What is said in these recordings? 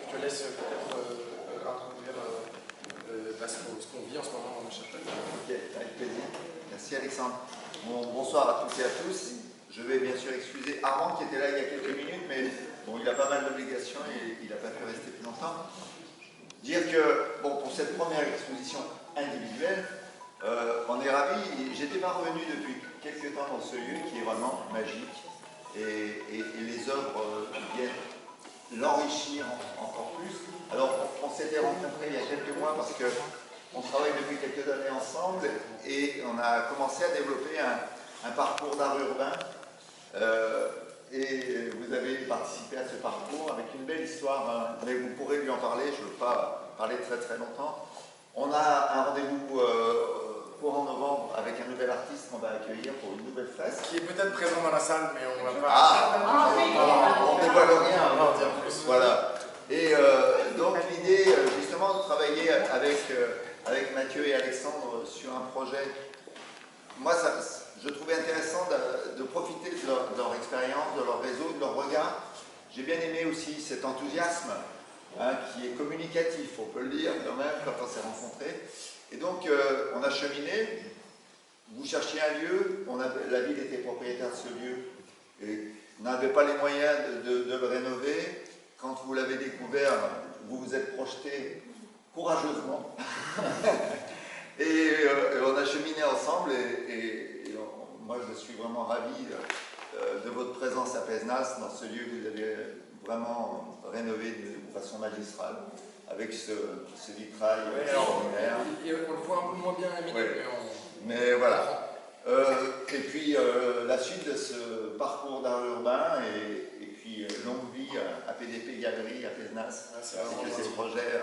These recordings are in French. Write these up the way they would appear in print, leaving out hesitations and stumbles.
te laisse peut-être introduire ce qu'on vit en ce moment dans la chapelle. Ok, avec plaisir. Merci Alexandre. Bonsoir à toutes et à tous. Je vais bien sûr excuser Armand qui était là il y a quelques minutes, mais bon, il a pas mal d'obligations et il n'a pas pu rester plus longtemps. Dire que, bon, pour cette première exposition individuelle, on est ravis. J'étais pas revenu depuis quelques temps dans ce lieu qui est vraiment magique et les œuvres viennent l'enrichir encore plus. Alors, on s'était rencontrés il y a quelques mois parce qu'on travaille depuis quelques années ensemble et on a commencé à développer un parcours d'art urbain. Et vous avez participé à ce parcours avec une belle histoire, mais vous pourrez lui en parler, je ne veux pas parler très très longtemps. On a un rendez-vous courant novembre avec un nouvel artiste qu'on va accueillir pour une nouvelle fresque. Qui est peut-être présent dans la salle, mais on ne va pas... On ne dévoile rien. On va en dire plus. Voilà. Et donc l'idée justement de travailler avec Mathieu et Alexandre sur un projet, moi je trouvais intéressant de profiter de leur expérience, de leur réseau, de leur regard. J'ai bien aimé aussi cet enthousiasme qui est communicatif, on peut le dire quand même quand on s'est rencontrés. Et donc on a cheminé, vous cherchiez un lieu, la ville était propriétaire de ce lieu et n'avait pas les moyens de le rénover. Quand vous l'avez découvert, vous vous êtes projeté courageusement et on a cheminé ensemble et moi je suis vraiment ravi de votre présence à Pézenas, dans ce lieu que vous avez vraiment rénové de façon magistrale avec ce vitrail extraordinaire. Et on le voit un peu moins bien à la minute, mais voilà. Et puis la suite de ce parcours d'art urbain et puis longue vie à PDP Galerie à Pézenas, et que ces projets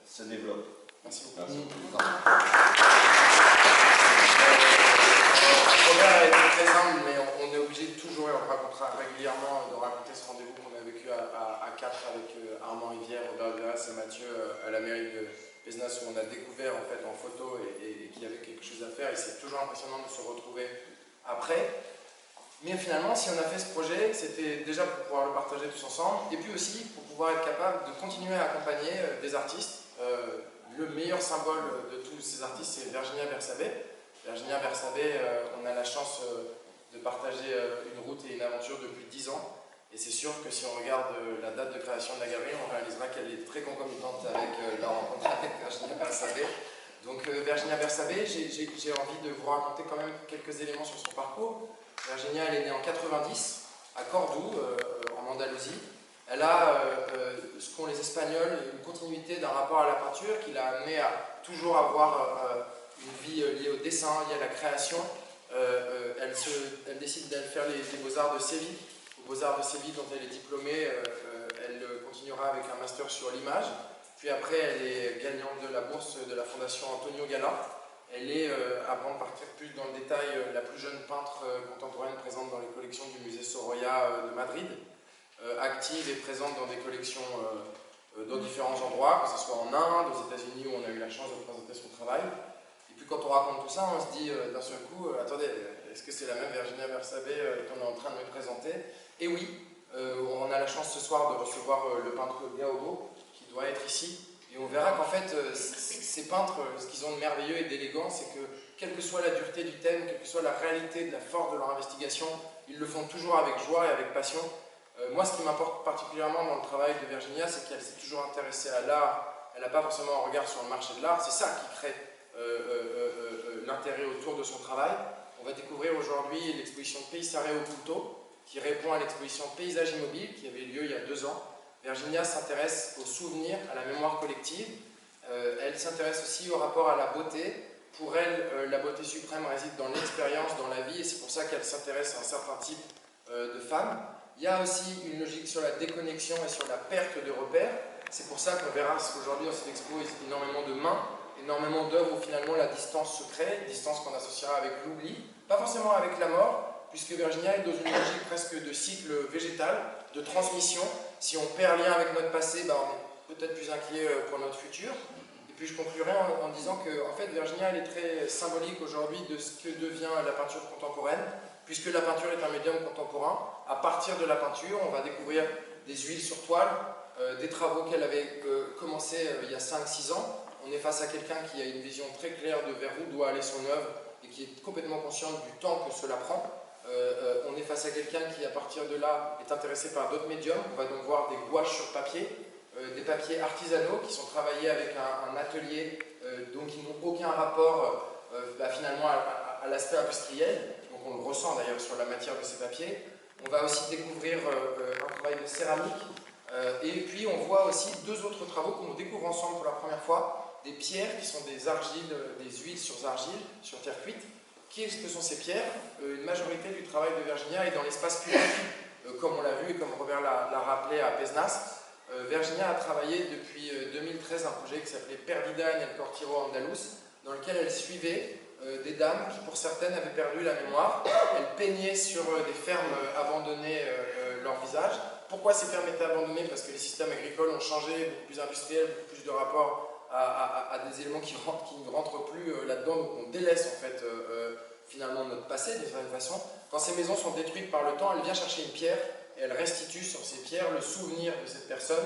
se développent. Merci beaucoup. Robert a été très humble, mais on est obligé de toujours, et on le racontera régulièrement, de raconter ce rendez-vous qu'on a vécu à 4 avec Armand Rivière, Robert Veras et Mathieu à la mairie de Pézenas, où on a découvert en fait en photo et qu'il y avait quelque chose à faire, et c'est toujours impressionnant de se retrouver après. Mais finalement, si on a fait ce projet, c'était déjà pour pouvoir le partager tous ensemble, et puis aussi pour pouvoir être capable de continuer à accompagner des artistes. Le meilleur symbole de tous ces artistes, c'est Virginia Bersabé. Virginia Bersabé, on a la chance de partager une route et une aventure depuis 10 ans. Et c'est sûr que si on regarde la date de création de la galerie, on réalisera qu'elle est très concomitante avec la rencontre avec Virginia Bersabé. Donc Virginia Bersabé, j'ai envie de vous raconter quand même quelques éléments sur son parcours. Virginia, elle est née en 90 à Cordoue, en Andalousie. Elle a, ce qu'ont les Espagnols, une continuité d'un rapport à la peinture qui l'a amené à toujours avoir une vie liée au dessin, liée à la création. Elle décide d'aller faire les Beaux-Arts de Séville. Aux Beaux-Arts de Séville, dont elle est diplômée, elle continuera avec un master sur l'image. Puis après, elle est gagnante de la bourse de la fondation Antonio Gala. Elle est, avant de partir plus dans le détail, la plus jeune peintre contemporaine présente dans les collections du musée Sorolla de Madrid. Active et présente dans des collections dans différents endroits, que ce soit en Inde, aux États-Unis où on a eu la chance de présenter son travail. Et puis quand on raconte tout ça, on se dit d'un seul coup, attendez, est-ce que c'est la même Virginia Bersabé qu'on est en train de me présenter? Et oui, on a la chance ce soir de recevoir le peintre Gaobo, qui doit être ici. Et on verra qu'en fait, ces peintres, ce qu'ils ont de merveilleux et d'élégant, c'est que quelle que soit la dureté du thème, quelle que soit la réalité de la force de leur investigation, ils le font toujours avec joie et avec passion. Moi, ce qui m'importe particulièrement dans le travail de Virginia, c'est qu'elle s'est toujours intéressée à l'art. Elle n'a pas forcément un regard sur le marché de l'art. C'est ça qui crée l'intérêt autour de son travail. On va découvrir aujourd'hui l'exposition Paysare Occulto, qui répond à l'exposition Paysage Immobile, qui avait lieu il y a 2 ans. Virginia s'intéresse aux souvenirs, à la mémoire collective. Elle s'intéresse aussi au rapport à la beauté. Pour elle, la beauté suprême réside dans l'expérience, dans la vie, et c'est pour ça qu'elle s'intéresse à un certain type de femmes. Il y a aussi une logique sur la déconnexion et sur la perte de repères. C'est pour ça qu'on verra qu'aujourd'hui dans cette expo, il y a énormément de mains, énormément d'œuvres où finalement la distance se crée, distance qu'on associera avec l'oubli, pas forcément avec la mort, puisque Virginia est dans une logique presque de cycle végétal, de transmission. Si on perd lien avec notre passé, ben on est peut-être plus inquiet pour notre futur. Et puis je conclurai en disant que en fait, Virginia elle est très symbolique aujourd'hui de ce que devient la peinture contemporaine, puisque la peinture est un médium contemporain. À partir de la peinture, on va découvrir des huiles sur toile, des travaux qu'elle avait commencé il y a 5-6 ans. On est face à quelqu'un qui a une vision très claire de vers où doit aller son œuvre et qui est complètement conscient du temps que cela prend. On est face à quelqu'un qui, à partir de là, est intéressé par d'autres médiums. On va donc voir des gouaches sur papier, des papiers artisanaux qui sont travaillés avec un atelier, donc qui n'ont aucun rapport finalement à l'aspect industriel. Donc on le ressent d'ailleurs sur la matière de ces papiers. On va aussi découvrir un travail de céramique. Et puis on voit aussi deux autres travaux qu'on découvre ensemble pour la première fois, des pierres qui sont des argiles, des huiles sur argile, sur terre cuite. Qu'est-ce que sont ces pierres? Une majorité du travail de Virginia est dans l'espace public, comme on l'a vu et comme Robert l'a rappelé à Pézenas. Virginia a travaillé depuis 2013 un projet qui s'appelait Perdida en el Cortiro Andaluz, dans lequel elle suivait des dames qui, pour certaines, avaient perdu la mémoire. Elles peignaient sur des fermes abandonnées leur visage. Pourquoi ces fermes étaient abandonnées? Parce que les systèmes agricoles ont changé, beaucoup plus industriels, beaucoup plus de rapport à des éléments qui ne rentrent plus là-dedans, donc on délaisse en fait finalement notre passé d'une certaine façon. Quand ces maisons sont détruites par le temps, elle vient chercher une pierre et elle restitue sur ces pierres le souvenir de cette personne,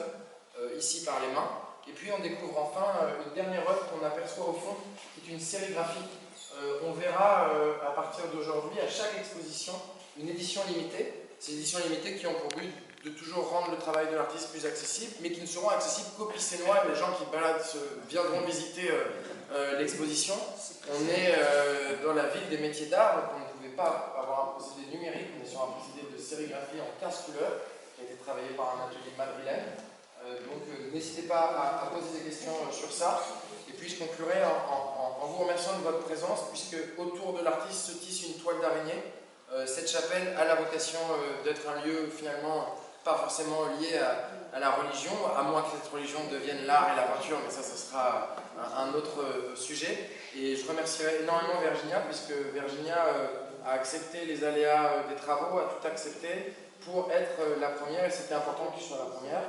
ici par les mains. Et puis on découvre enfin une dernière œuvre qu'on aperçoit au fond, qui est une sérigraphie. On verra à partir d'aujourd'hui, à chaque exposition, une édition limitée. Ces éditions limitées qui ont pour but de toujours rendre le travail de l'artiste plus accessible, mais qui ne seront accessibles qu'aux Pissénois et les gens qui viendront visiter l'exposition. On est dans la ville des métiers d'art, donc on ne pouvait pas avoir un procédé numérique, on est sur un procédé de sérigraphie en 15 couleurs, qui a été travaillé par un atelier madrilène. Donc n'hésitez pas à poser des questions sur ça. Et puis je conclurai en vous remerciant de votre présence, puisque autour de l'artiste se tisse une toile d'araignée. Cette chapelle a la vocation d'être un lieu finalement pas forcément lié à la religion, à moins que cette religion devienne l'art et la peinture, mais ça sera un autre sujet. Et je remercierai énormément Virginia, puisque Virginia a accepté les aléas des travaux, a tout accepté pour être la première, et c'était important que tu sois la première.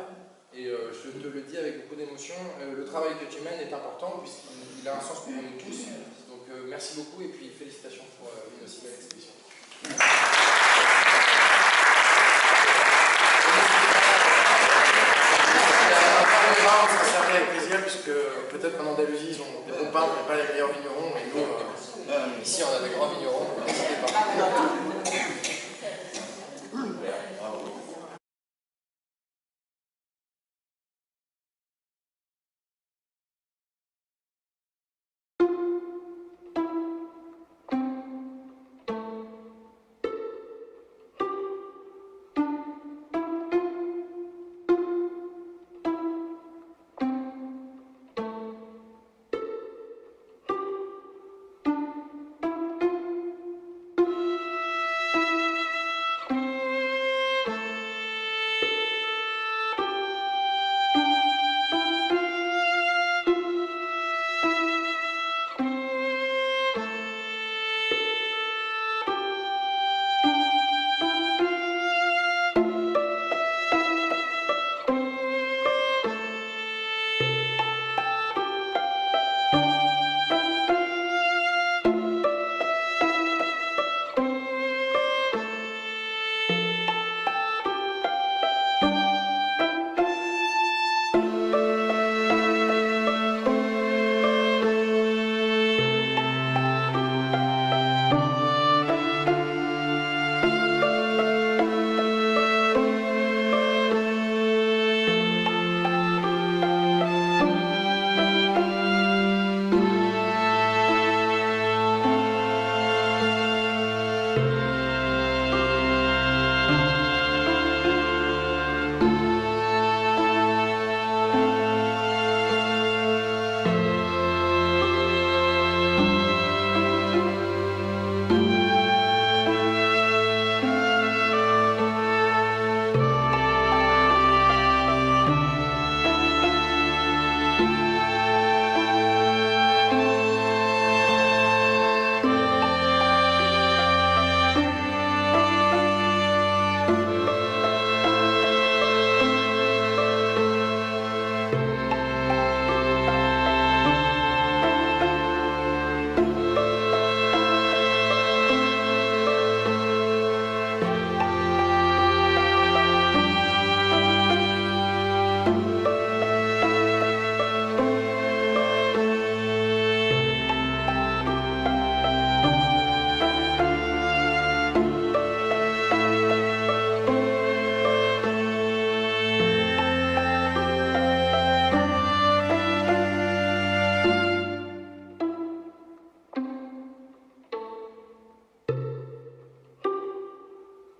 Et je te le dis avec beaucoup d'émotion, le travail que tu mènes est important, puisqu'il a un sens pour nous tous. Donc merci beaucoup, et puis félicitations pour une aussi belle exposition. Ça serait avec plaisir, puisque peut-être qu'en Andalousie, ils ont des bons peintres, mais pas les meilleurs vignerons. Et nous, ici, on a des grands vignerons, donc n'hésitez pas.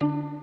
Merci.